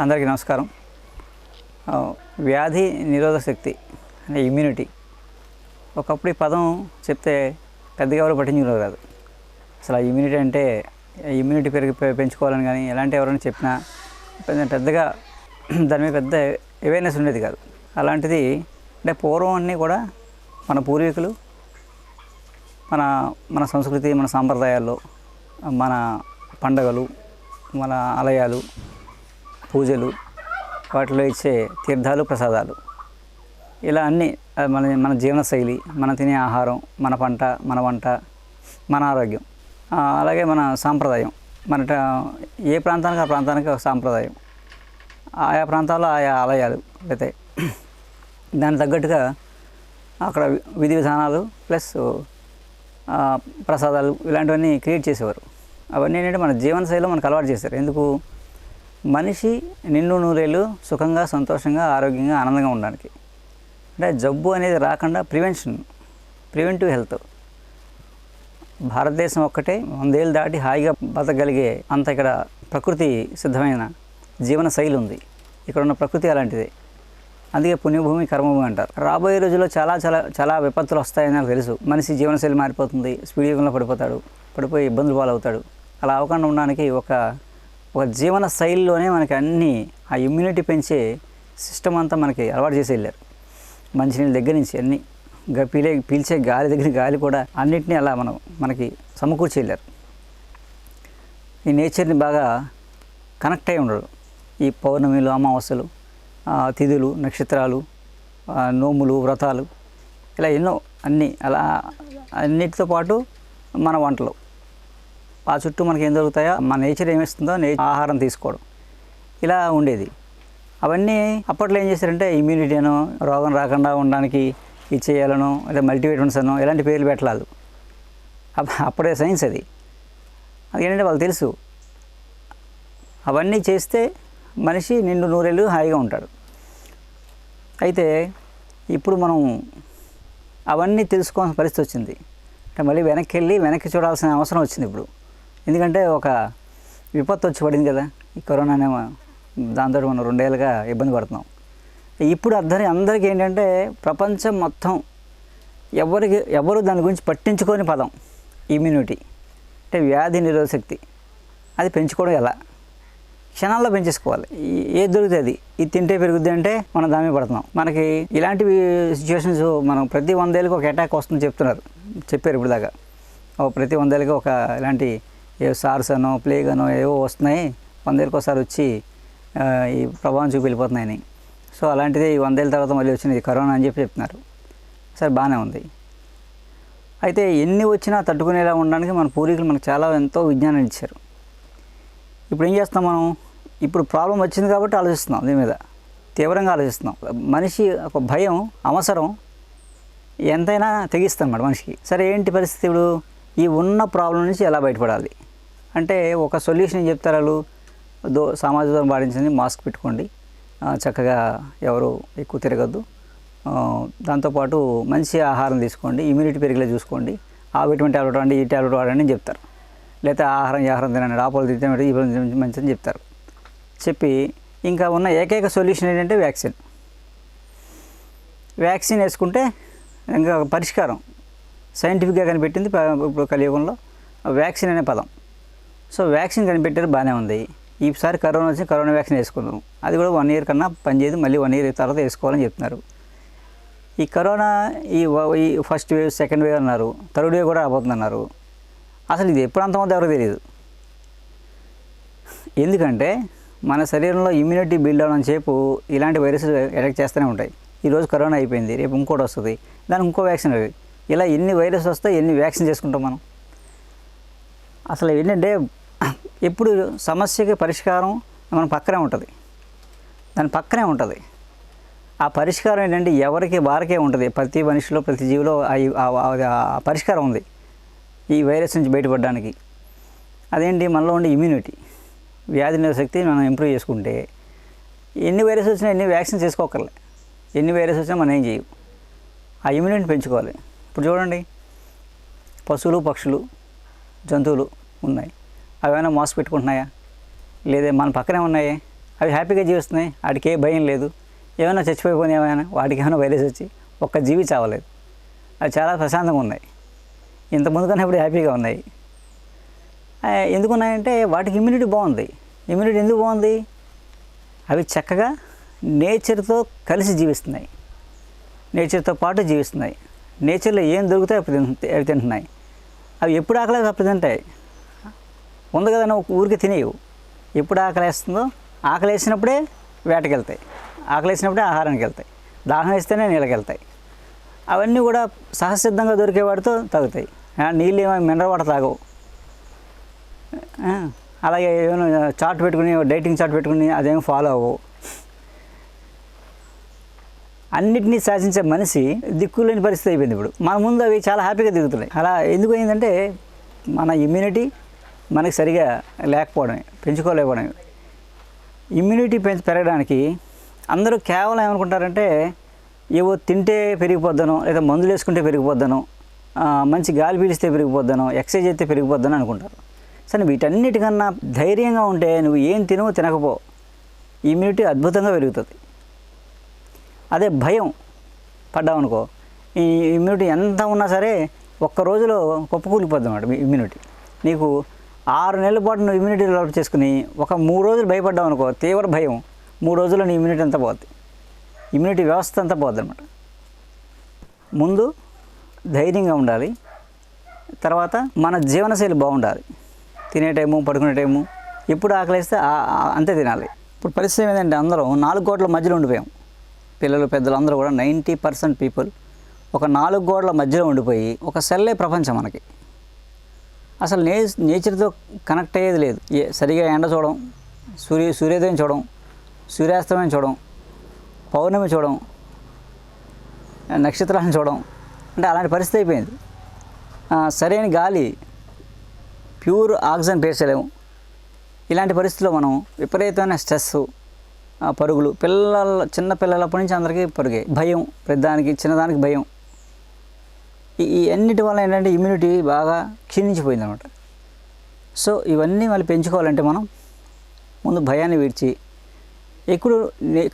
అందరికీ నమస్కారం. వ్యాధి నిరోధక శక్తి అంటే ఇమ్యూనిటీ. ఒకప్పుడు ఈ పదం చెప్తే పెద్దగా ఎవరు పట్టించుకునేవారు కాదు. అసలు ఆ ఇమ్యూనిటీ అంటే ఇమ్యూనిటీ పెంచుకోవాలని కానీ ఎలాంటి ఎవరైనా చెప్పినా పెద్దగా దాని మీద పెద్ద అవేర్నెస్ ఉండేది కాదు. అలాంటిది అంటే పూర్వం అన్నీ కూడా మన పూర్వీకులు మన సంస్కృతి, మన సాంప్రదాయాల్లో, మన పండగలు, మన ఆలయాలు, పూజలు, వాటిలో ఇచ్చే తీర్థాలు, ప్రసాదాలు, ఇలా అన్నీ మన జీవనశైలి, మనం తినే ఆహారం, మన పంట, మన వంట, మన ఆరోగ్యం, అలాగే మన సాంప్రదాయం. ఏ ప్రాంతానికి ఆ ప్రాంతానికి ఒక సాంప్రదాయం, ఆయా ప్రాంతాల్లో ఆయా ఆలయాలు, లేకపోతే దానికి తగ్గట్టుగా అక్కడ విధి విధానాలు ప్లస్ ప్రసాదాలు ఇలాంటివన్నీ క్రియేట్ చేసేవారు. అవన్నీ ఏంటంటే మన జీవనశైలిలో మనకు అలవాటు చేశారు. ఎందుకు? మనిషి నిండు నూరేళ్ళు సుఖంగా, సంతోషంగా, ఆరోగ్యంగా, ఆనందంగా ఉండడానికి. అంటే జబ్బు అనేది రాకుండా ప్రివెంటివ్ హెల్త్. భారతదేశం ఒక్కటే 100 ఏళ్ళు దాటి హాయిగా బతకగలిగే అంత ఇక్కడ ప్రకృతి సిద్ధమైన జీవన శైలి ఉంది. ఇక్కడ ఉన్న ప్రకృతి అలాంటిదే. అందుకే పుణ్యభూమి, కర్మభూమి అంటారు. రాబోయే రోజుల్లో చాలా చాలా చాలా విపత్తులు వస్తాయని నాకు తెలుసు. మనిషి జీవనశైలి మారిపోతుంది, స్పీడ్ యుగంలో పడిపోయి ఇబ్బందులు పాలవుతాడు. అలా అవ్వకుండా ఉండడానికి ఒక జీవన శైలిలోనే మనకి అన్నీ ఆ ఇమ్యూనిటీ పెంచే సిస్టమ్ అంతా మనకి అలవాటు చేసి వెళ్ళారు. మంచినీళ్ళ దగ్గర నుంచి అన్నీ, పీల్చే గాలి దగ్గర గాలి కూడా అన్నిటినీ అలా మనకి సమకూర్చి వెళ్ళారు. ఈ నేచర్ని బాగా కనెక్ట్ అయి ఉండడు. ఈ పౌర్ణమిలు, అమావాస్యలు, తిథులు, నక్షత్రాలు, నోములు, వ్రతాలు, ఇలా ఎన్నో అన్నీ అలా అన్నిటితో పాటు మన వంటలు, ఆ చుట్టూ మనకి ఏం దొరుకుతాయో, మన నేచర్ ఏమిస్తుందో ఆహారం తీసుకోవడం, ఇలా ఉండేది. అవన్నీ అప్పట్లో ఏం చేశారంటే ఇమ్యూనిటీ అనో, రోగం రాకుండా ఉండడానికి ఇది చేయాలనో, లేదా మల్టీవిటమిన్స్ అనో ఇలాంటి పేర్లు పెట్టలేదు. అప్పుడే సైన్స్ అది. అదేంటంటే వాళ్ళు తెలుసు అవన్నీ చేస్తే మనిషి నిండు నూరేళ్ళు హాయిగా ఉంటాడు. అయితే ఇప్పుడు మనం అవన్నీ తెలుసుకోవాల్సిన పరిస్థితి వచ్చింది. అంటే మళ్ళీ వెనక్కి చూడాల్సిన అవసరం వచ్చింది ఇప్పుడు. ఎందుకంటే ఒక విపత్తు వచ్చి పడింది కదా, ఈ కరోనా అనే దాంతో మనం 2 ఏళ్ళుగా ఇబ్బంది పడుతున్నాం. ఇప్పుడు అందరికీ ఏంటంటే ప్రపంచం మొత్తం ఎవరు దాని గురించి పట్టించుకోని పదం ఇమ్యూనిటీ. అంటే వ్యాధి నిరోధక శక్తి. అది పెంచుకోవడం ఎలా? క్షణాల్లో పెంచేసుకోవాలి. ఏది దొరుకుతుంది, ఇది తింటే పెరుగుద్ది అంటే మనం దాని మీద పడుతున్నాం. మనకి ఇలాంటి సిచ్యువేషన్స్ మనం ప్రతి 100 ఏళ్ళకి ఒక అటాక్ వస్తుంది చెప్పారు ఇప్పుడు దాకా. ప్రతి 100 ఏళ్ళకి ఒక ఇలాంటి సార్స్ అనో, ప్లేగ్ అనో ఏవో వస్తున్నాయి, 100 ఏళ్ళకి ఒకసారి వచ్చి ఈ ప్రభావం చూపి వెళ్ళిపోతున్నాయని. సో అలాంటిది 100 ఏళ్ళ తర్వాత మళ్ళీ వచ్చింది కరోనా అని చెప్తున్నారు. సరే, బాగానే ఉంది. అయితే ఎన్ని వచ్చినా తట్టుకునేలా ఉండడానికి మన పూర్వీకులు మనకు ఎంతో విజ్ఞానం ఇచ్చారు. ఇప్పుడు ఏం చేస్తున్నాం మనం? ఇప్పుడు ప్రాబ్లం వచ్చింది కాబట్టి ఆలోచిస్తున్నాం, దీని మీద తీవ్రంగా ఆలోచిస్తున్నాం. మనిషి ఒక భయం, అవసరం ఎంతైనా తెగిస్తాం అన్నమాట మనిషికి. సరే, ఏంటి పరిస్థితి ఇప్పుడు? ఈ ఉన్న ప్రాబ్లం నుంచి ఎలా బయటపడాలి అంటే ఒక సొల్యూషన్ ఏం చెప్తారు వాళ్ళు? సామాజిక దూరం పాటించండి, మాస్క్ పెట్టుకోండి, చక్కగా ఎవరు ఎక్కువ తిరగద్దు, దాంతోపాటు మంచి ఆహారం తీసుకోండి, ఇమ్యూనిటీ పెరిగేలా చూసుకోండి, ఆ విటమిన్ టాబ్లెట్ వాడండి, ఈ టాబ్లెట్ వాడండి అని చెప్తారు. లేకపోతే ఆహారం తినండి, ఆపోలు తింటే ఈ మంచిదని చెప్తారు. చెప్పి ఇంకా ఉన్న ఏకైక సొల్యూషన్ ఏంటంటే వ్యాక్సిన్ వేసుకుంటే ఇంకా పరిష్కారం సైంటిఫిక్గా కనిపెట్టింది ఇప్పుడు కలియుగంలో వ్యాక్సిన్ అనే పదం. సో వ్యాక్సిన్ కనిపెట్టారు, బాగానే ఉంది. ఈసారి కరోనా వచ్చి కరోనా వ్యాక్సిన్ వేసుకున్నాం. అది కూడా 1 ఇయర్ కన్నా పనిచేయదు, మళ్ళీ 1 ఇయర్ తర్వాత వేసుకోవాలని చెప్తున్నారు. ఈ కరోనా ఈ ఫస్ట్ వేవ్, సెకండ్ వేవ్ అన్నారు, థర్డ్ వేవ్ కూడా రాబోతుందన్నారు. అసలు ఇది ఎప్పుడు అంతమంది ఎవరో తెలియదు. ఎందుకంటే మన శరీరంలో ఇమ్యూనిటీ బిల్డ్ అవ్వడం సేపు ఇలాంటి వైరస్ అటాక్ చేస్తూనే ఉంటాయి. ఈరోజు కరోనా అయిపోయింది, రేపు ఇంకోటి వస్తుంది, దానికి ఇంకో వ్యాక్సిన్. ఇలా ఎన్ని వైరస్ వస్తాయి, ఎన్ని వ్యాక్సిన్ చేసుకుంటాం మనం? అసలు ఏంటంటే ఎప్పుడు సమస్యకి పరిష్కారం మన పక్కనే ఉంటుంది, దాని పక్కనే ఉంటుంది. ఆ పరిష్కారం ఏంటంటే వారికే ఉంటుంది. ప్రతి మనిషిలో, ప్రతి జీవిలో ఆ పరిష్కారం ఉంది ఈ వైరస్ నుంచి బయటపడడానికి. అదేంటి? మనలో ఉండే ఇమ్యూనిటీ, వ్యాధి నిరోధక శక్తి మనం ఇంప్రూవ్ చేసుకుంటే ఎన్ని వైరస్ వచ్చినా, ఎన్ని వ్యాక్సిన్ చేసుకోకర్లే, ఎన్ని వైరస్ వచ్చినా మనం ఏం చేయవు. ఆ ఇమ్యూనిటీ పెంచుకోవాలి. ఇప్పుడు చూడండి, పశువులు, పక్షులు, జంతువులు ఉన్నాయి, అవేమైనా మాస్క్ పెట్టుకుంటున్నాయా? లేదా మన పక్కనే ఉన్నాయి, అవి హ్యాపీగా జీవిస్తున్నాయి, వాటికి ఏ భయం లేదు. ఏమైనా చచ్చిపోయిపోయినా ఏమైనా వాటికి ఏమైనా వైరస్ వచ్చి ఒక్క జీవి చావలేదు. అవి చాలా ప్రశాంతంగా ఉన్నాయి. ఇంతకుముందు కన్నా ఇప్పుడు హ్యాపీగా ఉన్నాయి. ఎందుకున్నాయంటే వాటికి ఇమ్యూనిటీ బాగుంది. ఇమ్యూనిటీ ఎందుకు బాగుంది? అవి చక్కగా నేచర్తో కలిసి జీవిస్తున్నాయి, నేచర్తో పాటు జీవిస్తున్నాయి. నేచర్లో ఏం దొరుకుతాయి అవి తింటున్నాయి. అవి ఎప్పుడు ఆకలి అప్పుడు తింటాయి. ఉంది కదా నువ్వు ఊరికి తినేవు. ఎప్పుడు ఆకలి వేస్తుందో ఆకలి వేసినప్పుడే వేటకి వెళ్తాయి, ఆకలి వేసినప్పుడే ఆహారానికి వెళ్తాయి, దాహం వేస్తేనే నీళ్ళకి వెళ్తాయి. అవన్నీ కూడా సహసిద్ధంగా దొరికే వాటితో తాగుతాయి. నీళ్ళు ఏమో మినరల్ వాటర్ తాగవు. అలాగే ఏమైనా చార్ట్ పెట్టుకుని డైటింగ్ చార్ట్ పెట్టుకుని అదేమో ఫాలో అవ్వవు. అన్నిటినీ శాసించే మనిషి దిక్కులేని పరిస్థితి అయిపోయింది ఇప్పుడు. మన ముందు అవి చాలా హ్యాపీగా దిగుతున్నాయి. అలా ఎందుకు అయిందంటే మన ఇమ్యూనిటీ మనకి సరిగా లేకపోవడమే, పెంచుకోలేకపోవడమే. ఇమ్యూనిటీ పెరగడానికి అందరూ కేవలం ఏమనుకుంటారంటే ఏవో తింటే పెరిగిపోద్దనో, లేదా మందులు వేసుకుంటే పెరిగిపోద్దనో, మంచి గాలి పీలిస్తే పెరిగిపోద్దనో, ఎక్సర్సైజ్ అయితే పెరిగిపోద్దనో అనుకుంటారు. సరే వీటన్నిటికన్నా ధైర్యంగా ఉంటే నువ్వు ఏం తినవో తినకపో ఇమ్యూనిటీ అద్భుతంగా పెరుగుతుంది. అదే భయం పడ్డామనుకో ఈ ఇమ్యూనిటీ ఎంత ఉన్నా సరే ఒక్క రోజులో కుప్పకూలిపోద్ది అన్నమాట మీ ఇమ్యూనిటీ. నీకు 6 నెలల పాటు నువ్వు ఇమ్యూనిటీ డెవలప్ చేసుకుని ఒక 3 రోజులు భయపడ్డావు అనుకో, తీవ్ర భయం, 3 రోజుల్లో నీ ఇమ్యూనిటీ అంతా పోద్ది, ఇమ్యూనిటీ వ్యవస్థ అంతా పోద్ది అనమాట. ముందు ధైర్యంగా ఉండాలి, తర్వాత మన జీవనశైలి బాగుండాలి. తినే టైము, పడుకునే టైము, ఎప్పుడు ఆకలిస్తే అంతే తినాలి. ఇప్పుడు పరిస్థితి ఏంటంటే అందరం 4 గోడల మధ్యలో ఉండిపోయాం. పిల్లలు పెద్దలు అందరూ కూడా 90% పీపుల్ ఒక 4 గోడల మధ్యలో ఉండిపోయి ఒక సెల్లే ప్రపంచం మనకి. అసలు నేచర్తో కనెక్ట్ అయ్యేది లేదు. సరిగా ఎండ చూడడం, సూర్యోదయం చూడడం, సూర్యాస్తమయం చూడడం, పౌర్ణమి చూడడం, నక్షత్రాలను చూడడం, అంటే అలాంటి పరిస్థితి అయిపోయింది. సరైన గాలి, ప్యూర్ ఆక్సిజన్ పీల్చలేము. ఇలాంటి పరిస్థితుల్లో మనం విపరీతమైన స్ట్రెస్, పరుగులు, చిన్న పిల్లలప్పటి నుంచి అందరికీ పరుగే, భయం, పెద్దదానికి చిన్నదానికి భయం. ఈ అన్నిటి వల్ల ఏంటంటే ఇమ్యూనిటీ బాగా క్షీణించిపోయింది అనమాట. సో ఇవన్నీ మళ్ళీ పెంచుకోవాలంటే మనం ముందు భయాన్ని విడిచి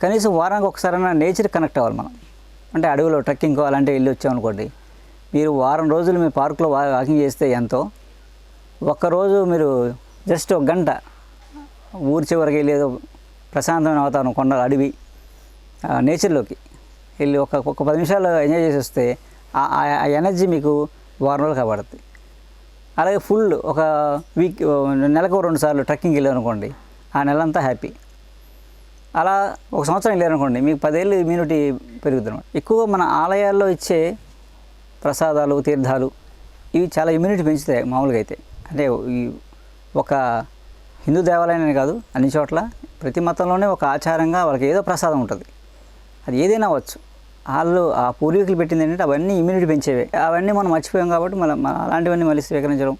కనీసం వారానికి ఒకసారైనా నేచర్ కనెక్ట్ అవ్వాలి మనం. అంటే అడవిలో ట్రెక్కింగ్ అలాంటివి వెళ్ళి వచ్చామనుకోండి, మీరు వారం రోజులు మీ పార్కులో వాకింగ్ చేస్తే ఎంతో, ఒక్కరోజు మీరు జస్ట్ 1 గంట ఊరి చివరికి వెళ్ళి ఏదో ప్రశాంతమైన వాతావరణం, కొండలు, అడవి, నేచర్లోకి వెళ్ళి ఒక 10 నిమిషాలు ఎంజాయ్ చేసి వస్తే ఆ ఎనర్జీ మీకు వారం రోజులు కాపాడుతుంది. అలాగే ఫుల్ ఒక వీక్, నెలకు 2 సార్లు ట్రెక్కింగ్ వెళ్ళారనుకోండి, ఆ నెలంతా హ్యాపీ. అలా 1 సంవత్సరం వెళ్ళారనుకోండి, మీకు 10 ఏళ్ళు ఇమ్యూనిటీ పెరుగుతుంది అనమాట. ఎక్కువగా మన ఆలయాల్లో ఇచ్చే ప్రసాదాలు, తీర్థాలు ఇవి చాలా ఇమ్యూనిటీ పెంచుతాయి మామూలుగా అయితే. అంటే ఈ ఒక హిందూ దేవాలయాన్ని కాదు, అన్ని చోట్ల ప్రతి మతంలోనే ఒక ఆచారంగా వాళ్ళకి ఏదో ప్రసాదం ఉంటుంది. అది ఏదైనా అవ్వచ్చు. వాళ్ళు ఆ పూర్వీకులు పెట్టింది ఏంటంటే అవన్నీ ఇమ్యూనిటీ పెంచేవే. అవన్నీ మనం మర్చిపోయాం కాబట్టి అలాంటివన్నీ మళ్ళీ స్వీకరించడం,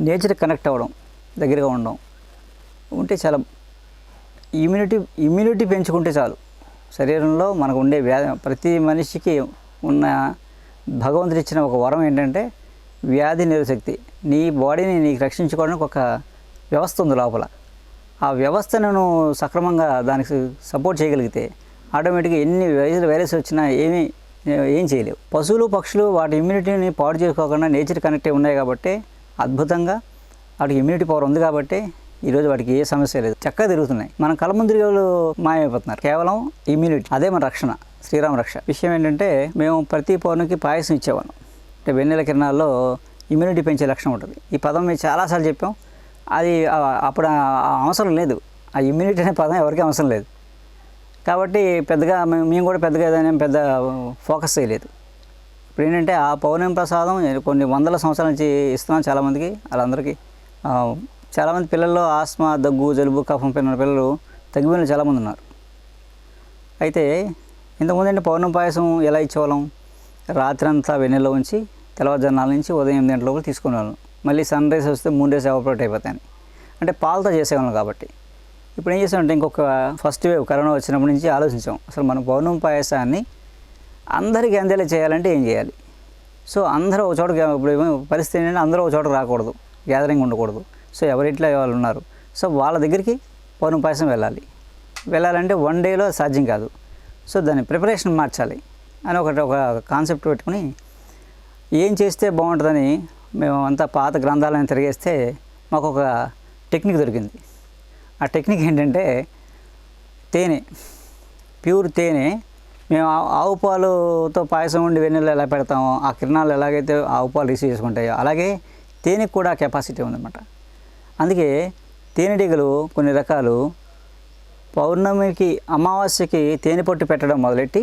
నేచర్కి కనెక్ట్ అవ్వడం, దగ్గరగా ఉండడం ఉంటే చాలా ఇమ్యూనిటీ పెంచుకుంటే చాలు. శరీరంలో మనకు ఉండే ప్రతి మనిషికి ఉన్న భగవంతుడు ఇచ్చిన ఒక వరం ఏంటంటే వ్యాధి నిరోధశక్తి. నీ బాడీని నీకు రక్షించుకోవడానికి ఒక వ్యవస్థ ఉంది లోపల. ఆ వ్యవస్థను సక్రమంగా దానికి సపోర్ట్ చేయగలిగితే ఆటోమేటిక్గా ఎన్ని వైరస్ వచ్చినా ఏం చేయలేవు. పశువులు, పక్షులు వాటి ఇమ్యూనిటీని పాడు చేసుకోకుండా నేచర్ కనెక్ట్ ఉన్నాయి కాబట్టి అద్భుతంగా వాటికి ఇమ్యూనిటీ పవర్ ఉంది కాబట్టి ఈరోజు వాటికి ఏ సమస్య లేదు, చక్కగా తిరుగుతున్నాయి. మన కళ్ళ ముందు తిరిగే మాయమైపోతున్నారు. కేవలం ఇమ్యూనిటీ, అదే మన రక్షణ, శ్రీరామ రక్ష. విషయం ఏంటంటే మేము ప్రతి పౌర్ణమికి పాయసం ఇచ్చేవాళ్ళం. అంటే వెన్నెల కిరణాల్లో ఇమ్యూనిటీ పెంచే లక్షణం ఉంటుంది. ఈ పదం మేము చాలాసార్లు చెప్పాం. అది అప్పుడు అవసరం లేదు, ఆ ఇమ్యూనిటీ అనే పదం ఎవరికీ అవసరం లేదు కాబట్టి పెద్దగా మేము కూడా పెద్దగా ఏదైనా పెద్ద ఫోకస్ చేయలేదు. ఇప్పుడు ఏంటంటే ఆ పౌర్ణమి ప్రసాదం కొన్ని 100 సంవత్సరాల నుంచి ఇస్తున్నాం చాలామందికి. వాళ్ళందరికీ చాలామంది పిల్లల్లో ఆస్మా, దగ్గు, జలుబు, కఫం పిల్లలు తగ్గిపోయిన చాలామంది ఉన్నారు. అయితే ఇంతకుముందు అంటే పౌర్ణమి పాయసం ఎలా ఇచ్చేవాళ్ళం, రాత్రి అంతా వెన్నెల్లో ఉంచి తెల్లవారుజామున నుంచి ఉదయం 8 గంటల లోపల తీసుకునేవాళ్ళం. మళ్ళీ సన్ రైజ్ వస్తే 3 డేస్ ఎవాపరేట్ అయిపోతాయని, అంటే పాలతో చేసేవాళ్ళం కాబట్టి. ఇప్పుడు ఏం చేసామంటే ఇంకొక ఫస్ట్ వేవ్ కరోనా వచ్చినప్పటి నుంచి ఆలోచించాం, అసలు మనం పౌర్ణమి పాయసాన్ని అందరికీ అందేలా చేయాలంటే ఏం చేయాలి. సో అందరూ ఒక చోట, ఇప్పుడు పరిస్థితి ఏంటంటే అందరూ ఒక చోట రాకూడదు, గ్యాదరింగ్ ఉండకూడదు. సో ఎవరింట్లో వాళ్ళు ఉన్నారు, సో వాళ్ళ దగ్గరికి పౌర్ణమి పాయసం వెళ్ళాలి. వెళ్ళాలంటే 1 డేలో సాధ్యం కాదు. సో దాని ప్రిపరేషన్ మార్చాలి అని ఒక కాన్సెప్ట్ పెట్టుకుని ఏం చేస్తే బాగుంటుందని మేము అంతా పాత గ్రంథాలను తిరిగేస్తే మాకు ఒక టెక్నిక్ దొరికింది. ఆ టెక్నిక్ ఏంటంటే తేనె, ప్యూర్ తేనె. మేము ఆవు పాలుతో పాయసం ఉండి వెన్నెల్లో ఎలా పెడతామో, ఆ కిరణాలు ఎలాగైతే ఆవు పాలు రిసీవ్ చేసుకుంటాయో అలాగే తేనెకు కూడా కెపాసిటీ ఉందన్నమాట. అందుకే తేనెటీగలు కొన్ని రకాలు పౌర్ణమికి అమావాస్యకి తేనె పొట్టు పెట్టడం మొదలెట్టి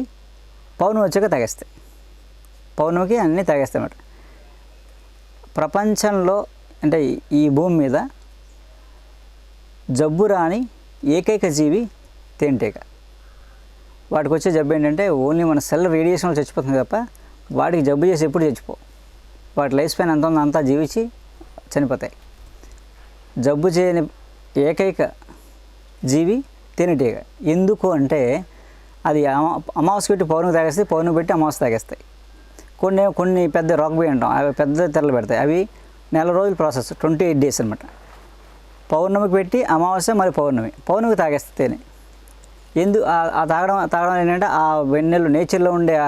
పౌర్ణమి వచ్చాక తాగేస్తాయి. పౌర్ణమికి అన్నీ తాగేస్తాయి అన్నమాట. ప్రపంచంలో అంటే ఈ భూమి మీద జబ్బు రాని ఏకైక జీవి తేనెటీగ. వాటికి వచ్చే జబ్బు ఏంటంటే ఓన్లీ మన సెల్ రేడియేషన్లో చచ్చిపోతుంది తప్ప వాటికి జబ్బు చేసి ఎప్పుడు చచ్చిపో. వాటి లైఫ్ స్పాన్ ఎంత ఉందో అంతా జీవించి చనిపోతాయి. జబ్బు చేయని ఏకైక జీవి తేనెటీగ. ఎందుకు అంటే అది అమావాస్య పెట్టి పౌర్ణమి తాగేస్తాయి, పౌర్ణమి పెట్టి అమావాస్య తాగేస్తాయి. కొన్ని పెద్ద రాక్ బీ అంటాం, అవి పెద్ద తెరలు పెడతాయి. అవి నెల రోజుల ప్రాసెస్, 28 డేస్ అనమాట. పౌర్ణమికి పెట్టి అమావాస్య మరి పౌర్ణమికి తాగేస్తాయి తేనె. ఆ తాగడం ఏంటంటే ఆ వెన్నెలు నేచర్లో ఉండే ఆ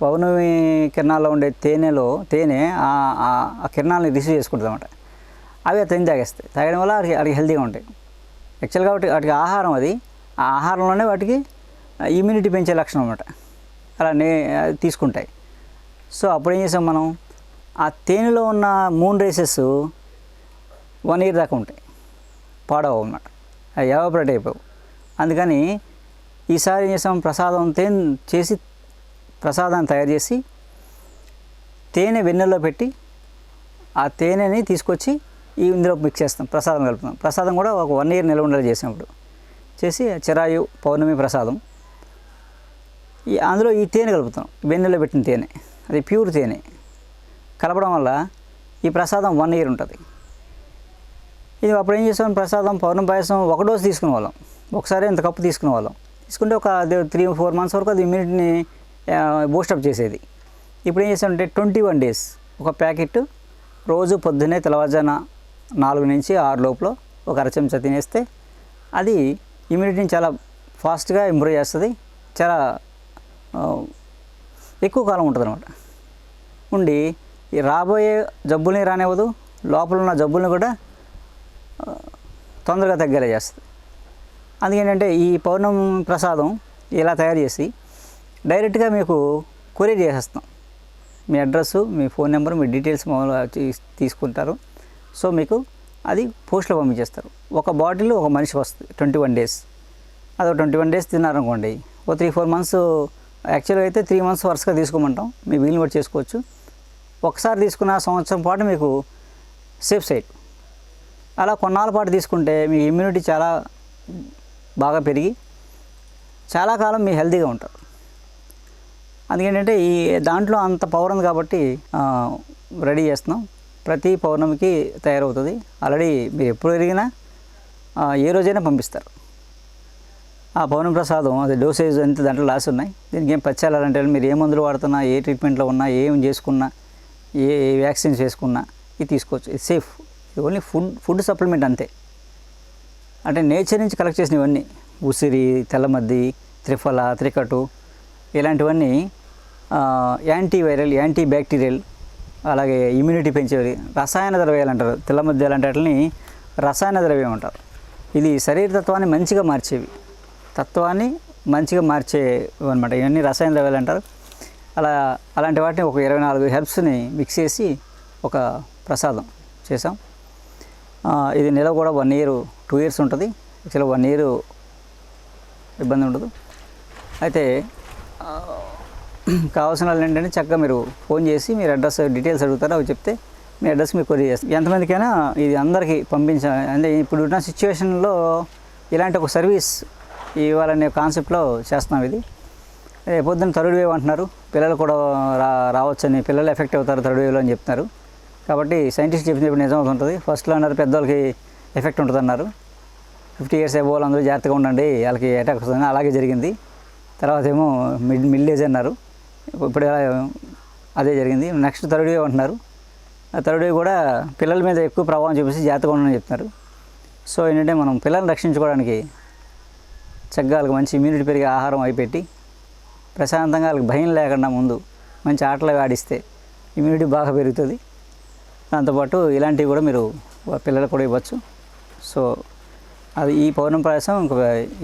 పౌర్ణమి కిరణాల్లో ఉండే తేనె ఆ కిరణాలని రిసీవ్ చేసుకుంటుంది అనమాట. అవి ఆ తేనె తాగేస్తాయి. తాగడం వల్ల వాటికి హెల్తీగా ఉంటాయి. యాక్చువల్గా వాటికి ఆహారం అది. ఆ ఆహారంలోనే వాటికి ఇమ్యూనిటీ పెంచే లక్షణం అనమాట. అలా తీసుకుంటాయి. సో అప్పుడు ఏం చేసాం మనం, ఆ తేనెలో ఉన్న మూన్ రేసెస్ 1 year దాకా ఉంటాయి, పాడవు అన్నమాట, అవి ఎవాపరేట్ అయిపోవు. అందుకని ఈసారి ఏం చేసాం, ప్రసాదాన్ని తయారు చేసి తేనె వెన్నెల్లో పెట్టి ఆ తేనెని తీసుకొచ్చి ఇందులో మిక్స్ చేస్తాం, ప్రసాదం కలుపుతాం. ప్రసాదం కూడా ఒక 1 year నిల్వ ఉండేలా చేసినప్పుడు చేసి చిరాయు పౌర్ణమి ప్రసాదం అందులో ఈ తేనె కలుపుతాం. వెన్నెల్లో పెట్టిన తేనె, అది ప్యూర్ తేనె కలపడం వల్ల ఈ ప్రసాదం 1 year ఉంటుంది. ఇది అప్పుడు ఏం చేసాం, ప్రసాదం పౌర్ణమి పాయసం 1 dose తీసుకునే వాళ్ళం. ఒకసారి ఇంత కప్పు తీసుకునే వాళ్ళం. తీసుకుంటే ఒక 3-4 months వరకు అది ఇమ్యూనిటీని బూస్టప్ చేసేది. ఇప్పుడు ఏం చేసామంటే 21 days ఒక ప్యాకెట్ రోజు పొద్దున్నే తెల్లవారుజామున 4 నుంచి 6 లోపల ఒక అర చెంచా తినేస్తే అది ఇమ్యూనిటీని చాలా ఫాస్ట్గా ఇంప్రూవ్ చేస్తుంది. చాలా ఎక్కువ కాలం ఉంటుంది అనమాట. ఉండి ఈ రాబోయే జబ్బుల్ని రానివ్వదు, లోపల ఉన్న జబ్బుల్ని కూడా తొందరగా తగ్గేలా చేస్తుంది. అందుకేంటంటే ఈ పౌర్ణమి ప్రసాదం ఇలా తయారు చేసి డైరెక్ట్గా మీకు కొరియర్ చేసేస్తాం. మీ అడ్రస్సు, మీ ఫోన్ నెంబర్, మీ డీటెయిల్స్ తీసుకుంటారు. సో మీకు అది పోస్ట్లో పంపించేస్తారు. ఒక బాటిల్ ఒక మనిషికి వస్తుంది 21 days. అది 21 days తిన్నారనుకోండి, ఓ 3-4 months, యాక్చువల్గా అయితే 3 months వరుసగా తీసుకోమంటాం, మీ వీలుని బట్టి చేసుకోవచ్చు. ఒకసారి తీసుకున్న సంవత్సరం పాటు మీకు సేఫ్ సైడ్. అలా కొన్నాళ్ళ పాటు తీసుకుంటే మీ ఇమ్యూనిటీ చాలా బాగా పెరిగి చాలా కాలం మీ హెల్తీగా ఉంటారు. అందుకేంటంటే ఈ దాంట్లో అంత పవర్ ఉంది కాబట్టి రెడీ చేస్తున్నాం. ప్రతి పౌర్ణమికి తయారవుతుంది. ఆల్రెడీ మీరు ఎప్పుడు ఎరిగినా ఏ రోజైనా పంపిస్తారు. ఆ పౌర్ణమి ప్రసాదం అది డోసేజ్ ఎంత దాంట్లో లాస్ ఉన్నాయి. దీనికి ఏం పచ్చాలంటే మీరు ఏ మందులు వాడుతున్నా, ఏ ట్రీట్మెంట్లో ఉన్నా, ఏం చేసుకున్నా, ఏ వ్యాక్సిన్స్ వేసుకున్నా ఇది తీసుకోవచ్చు. ఇది సేఫ్. ఇది ఓన్లీ ఫుడ్ సప్లిమెంట్ అంతే. అంటే నేచర్ నుంచి కలెక్ట్ చేసిన ఇవన్నీ ఉసిరి, తెల్లమద్ది, త్రిఫల, త్రికటు ఇలాంటివన్నీ యాంటీవైరల్, యాంటీ బ్యాక్టీరియల్, అలాగే ఇమ్యూనిటీ పెంచేవి రసాయన ద్రవ్యాలు అంటారు. తెల్లమద్ది అలాంటి వాటిని రసాయన ద్రవ్యం అంటారు. ఇది శరీర తత్వాన్ని మంచిగా మార్చేవి అనమాట. ఇవన్నీ రసాయన ద్రవ్యాలు అంటారు. అలాంటి వాటిని ఒక 24 హెర్బ్స్ని మిక్స్ చేసి ఒక ప్రసాదం చేసాం. ఇది నిలవ కూడా 1 year 2 years ఉంటుంది. యాక్చువల్గా 1 year ఇబ్బంది ఉండదు. అయితే కావాల్సిన వాళ్ళు ఏంటంటే చక్కగా మీరు ఫోన్ చేసి మీరు అడ్రస్ డీటెయిల్స్ అడుగుతారో అవి చెప్తే మీ అడ్రస్ మీకు కొరియర్ చేస్తాం. ఎంతమందికైనా ఇది అందరికీ పంపించాలి. అంటే ఇప్పుడు ఉన్న సిచ్యువేషన్లో ఇలాంటి ఒక సర్వీస్ ఇవ్వాలనే కాన్సెప్ట్లో చేస్తున్నాం. ఇది పొద్దున్న థర్డ్ వేవ్ అంటున్నారు, పిల్లలు కూడా రావచ్చని, పిల్లలు ఎఫెక్ట్ అవుతారు థర్డ్ వేవ్లో అని చెప్తున్నారు. కాబట్టి సైంటిస్ట్ చెప్పినప్పుడు నిజం అవుతుంటుంది. ఫస్ట్లో అన్నారు పెద్దవాళ్ళకి ఎఫెక్ట్ ఉంటుంది అన్నారు, 50 years అబోవ్ అందరూ జాగ్రత్తగా ఉండండి, వాళ్ళకి అటాక్ వస్తుంది. అలాగే జరిగింది. తర్వాత ఏమో మిడిల్ ఏజ్ అన్నారు, ఇప్పుడు అదే జరిగింది. నెక్స్ట్ థర్డ్ వేవ్ అంటున్నారు. ఆ థర్డ్ వేవ్ కూడా పిల్లల మీద ఎక్కువ ప్రభావం చూపిస్తే జాగ్రత్తగా ఉండని చెప్తున్నారు. సో ఏంటంటే మనం పిల్లల్ని రక్షించుకోవడానికి చక్కగా వాళ్ళకి మంచి ఇమ్యూనిటీ పెరిగే ఆహారం అవి పెట్టి ప్రశాంతంగా వాళ్ళకి భయం లేకుండా ముందు మంచి ఆటలు ఆడిస్తే ఇమ్యూనిటీ బాగా పెరుగుతుంది. దాంతోపాటు ఇలాంటివి కూడా మీరు పిల్లలకు కూడా ఇవ్వచ్చు. సో అది ఈ పౌర్ణమి పాయసం ఇంక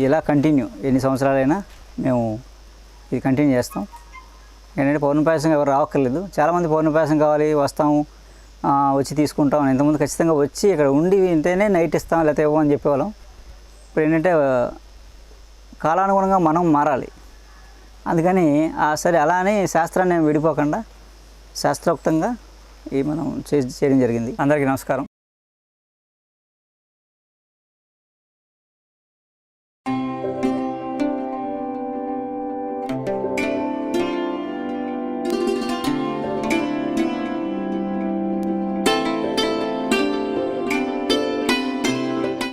ఇలా కంటిన్యూ ఎన్ని సంవత్సరాలైనా మేము ఇది కంటిన్యూ చేస్తాం. ఏంటంటే పౌర్ణమి పాయసం ఎవరు రావక్కర్లేదు. చాలామంది పౌర్ణమి పాయసం కావాలి వస్తాము వచ్చి తీసుకుంటాం అని ఇంతకుముందు ఖచ్చితంగా వచ్చి ఇక్కడ ఉండి వింటేనే నైట్ ఇస్తాం లేకపోతే ఇవ్వమని చెప్పేవాళ్ళం. ఇప్పుడు ఏంటంటే కాలానుగుణంగా మనం మారాలి. అందుకని సరే అలా అని శాస్త్రాన్ని విడిపోకుండా శాస్త్రోక్తంగా ఈ మనం చేయడం జరిగింది. అందరికీ నమస్కారం.